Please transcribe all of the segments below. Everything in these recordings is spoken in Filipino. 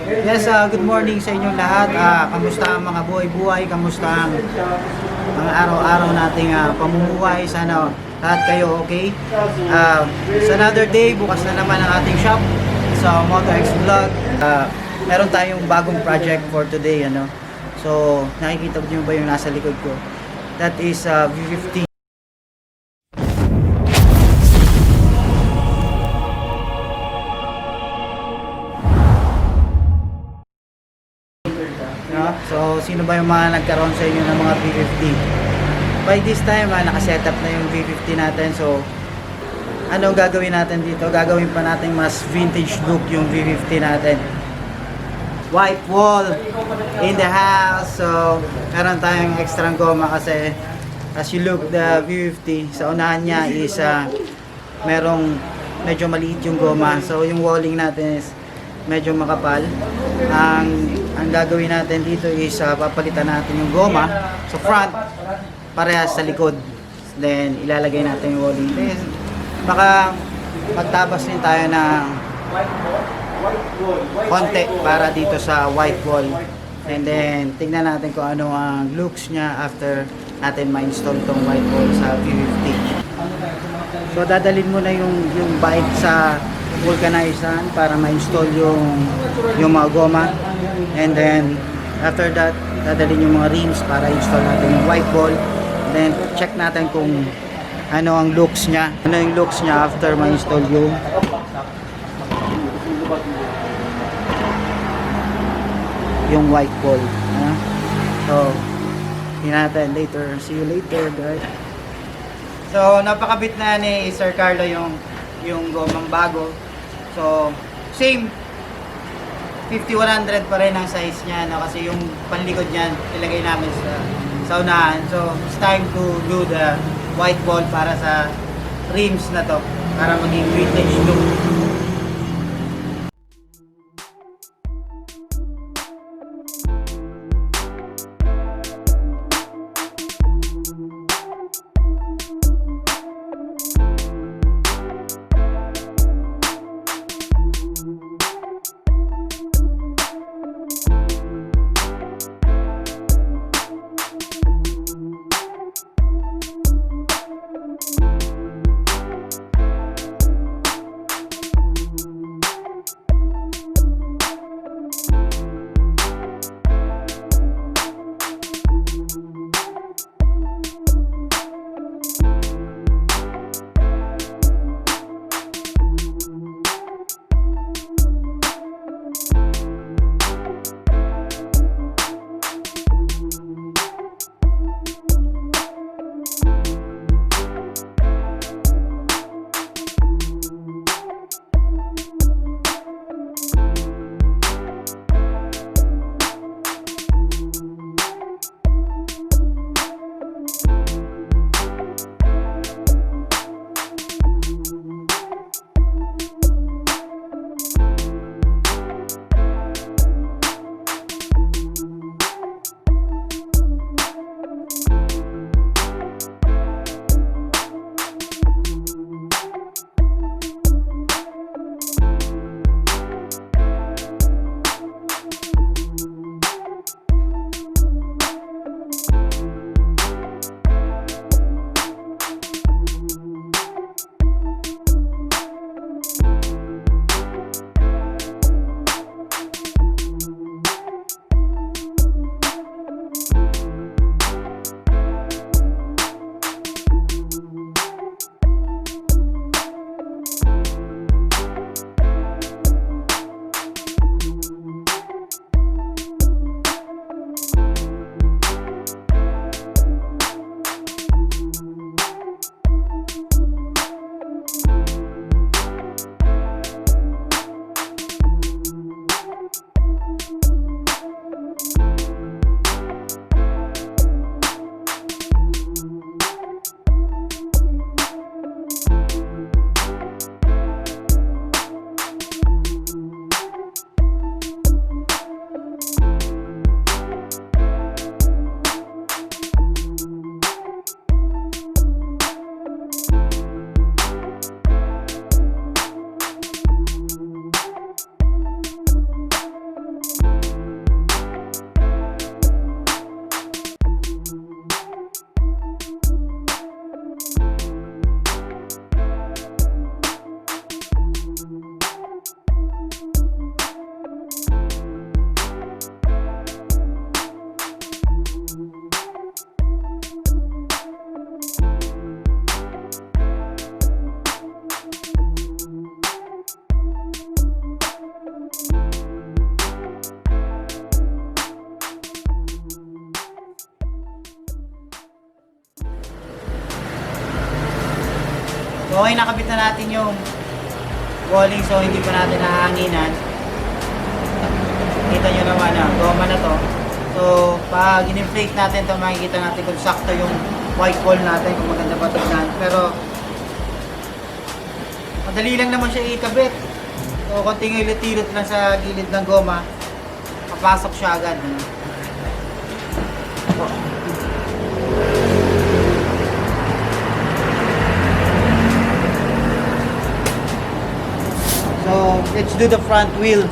Yes, good morning sa inyong lahat. Kamusta ang mga buhay-buhay? Kamusta ang mga araw-araw nating pamumuhay? Sana lahat kayo okay? It's another day, bukas na naman ang ating shop sa motoXvlog. Meron tayong bagong project for today, ano? So, nakikita niyo ba yung nasa likod ko? That is v50. So, sino ba yung mga nagkaroon sa inyo ng mga v50? By this time, nakasetup na yung v50 natin. So, ano gagawin natin dito? Gagawin pa natin mas vintage look yung v50 natin. White wall in the house. So, meron tayong extra goma kasi as you look the v50, sa unahan niya is merong medyo maliit yung goma. So, yung walling natin is medyo makapal. Ang gagawin natin dito is papalitan natin yung goma sa front parehas sa likod, then ilalagay natin yung walling. Then baka magtabas din tayo ng konti para dito sa white wall, and then tingnan natin kung ano ang looks niya after natin ma-install tong white wall sa v50. So dadalhin mo na yung bike sa vulcanizan para ma-install yung mga goma, and then after that dadalhin yung mga rims para install natin yung white wall, then check natin kung ano ang looks niya, ano yung looks niya after ma-install yung white wall. So tingnan natin later, see you later guys. So napakabit na ni Sir Carlo yung gomang bago. So, same 50-100 pa rin ang size niya, no? Kasi yung panlikod niyan ilagay namin sa unahan. So, it's time to do the white wall para sa rims na to, para maging vintage look. So okay, nakabit na natin yung walling, so hindi pa natin nahanginan. Kita nyo naman goma na to. So pag in-inflate natin ito, makikita natin kung sakto yung white wall natin, kung maganda ba tignan. Pero madali lang naman siya ikabit. So konting ilot-ilot lang sa gilid ng goma, papasok siya agad. So let's do the front wheel.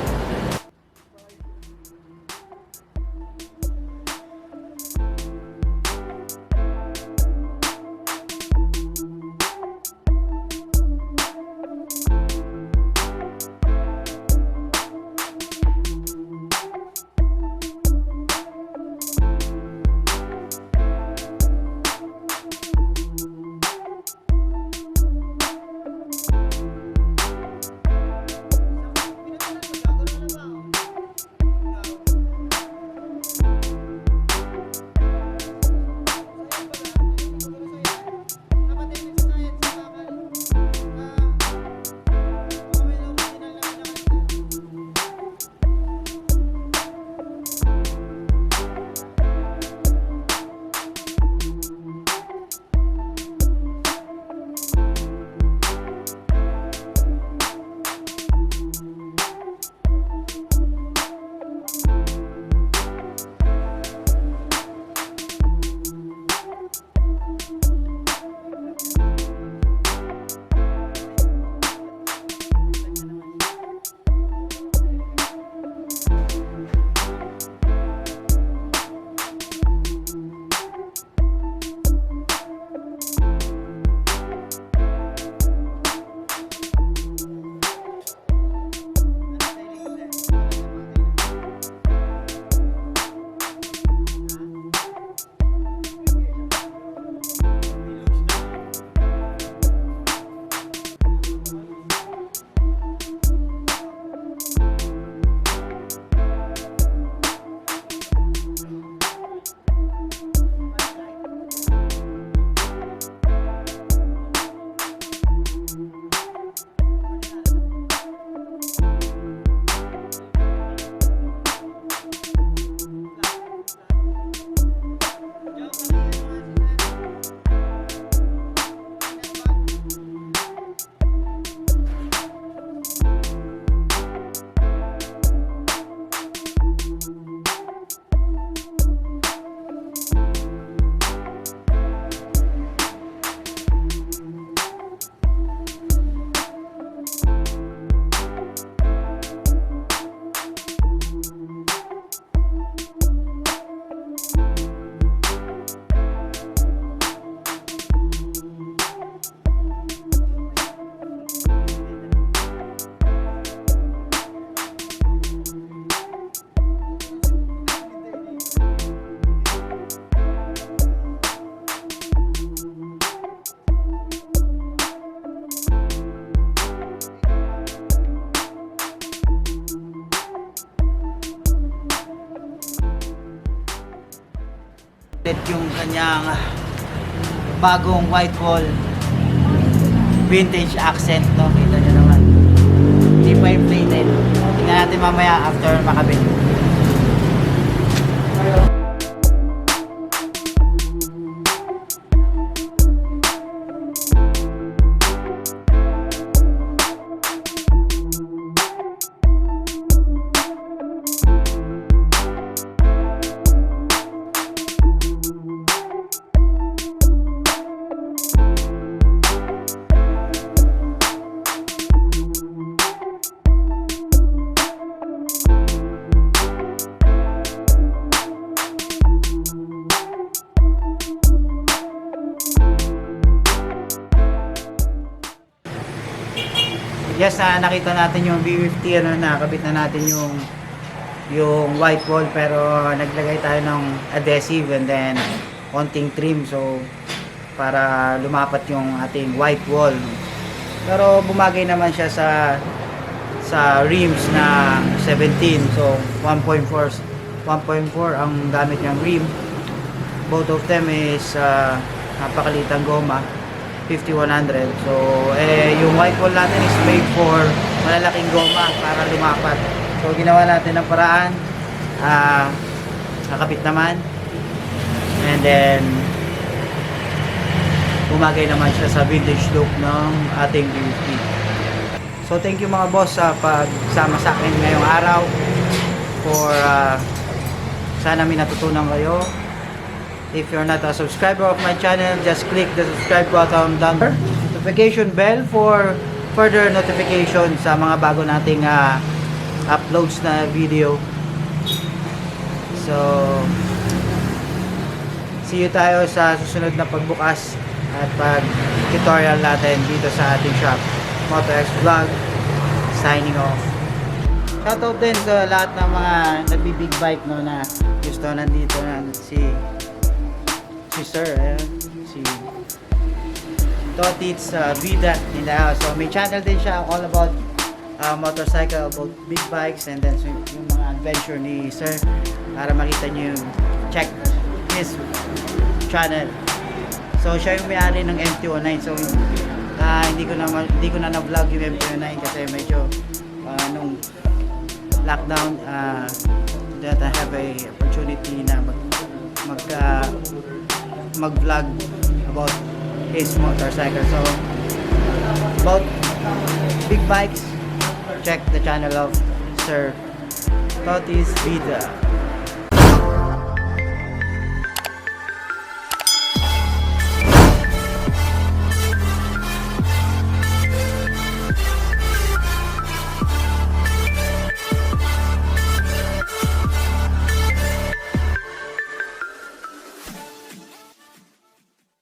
Yung kanyang bagong white wall vintage accent, no? Kita nyo naman, hindi pa inflated. Tingnan natin mamaya after makabit. Yes, nakita natin yung v50, nakabit na natin yung white wall, pero naglagay tayo ng adhesive and then konting trim, so para lumapat yung ating white wall. Pero bumagay naman siya sa rims na 17, so 1.4 ang gamit niyang rim. Both of them is napakalitang goma, 50-100. So, yung white wall natin is made for malalaking goma para lumapat. So, ginawa natin ng paraan. Nakapit naman. And then, bumagay naman siya sa vintage look ng ating v50. So, thank you mga boss sa pagsama sa akin ngayong araw. For, sana may natutunan kayo. If you're not a subscriber of my channel, just click the subscribe button down there. Notification bell for further notification sa mga bago nating uploads na video. So, see you tayo sa susunod na pagbukas at pag-tutorial natin dito sa ating shop. motoXvlog, signing off. Shoutout din sa lahat ng mga nagbi-big bike no, na gusto nandito na si Sir, si Totits Vida in the house. So may channel din siya all about motorcycle, about big bikes, and then so, yung mga adventure ni Sir, para makita nyo yung check his channel. So siya yung may-ari ng MT-09. So hindi ko na na-vlog yung MT-09 kasi medyo nung lockdown that I have a opportunity na mag-vlog about his motorcycle. So about big bikes, check the channel of Sir Totis Vida.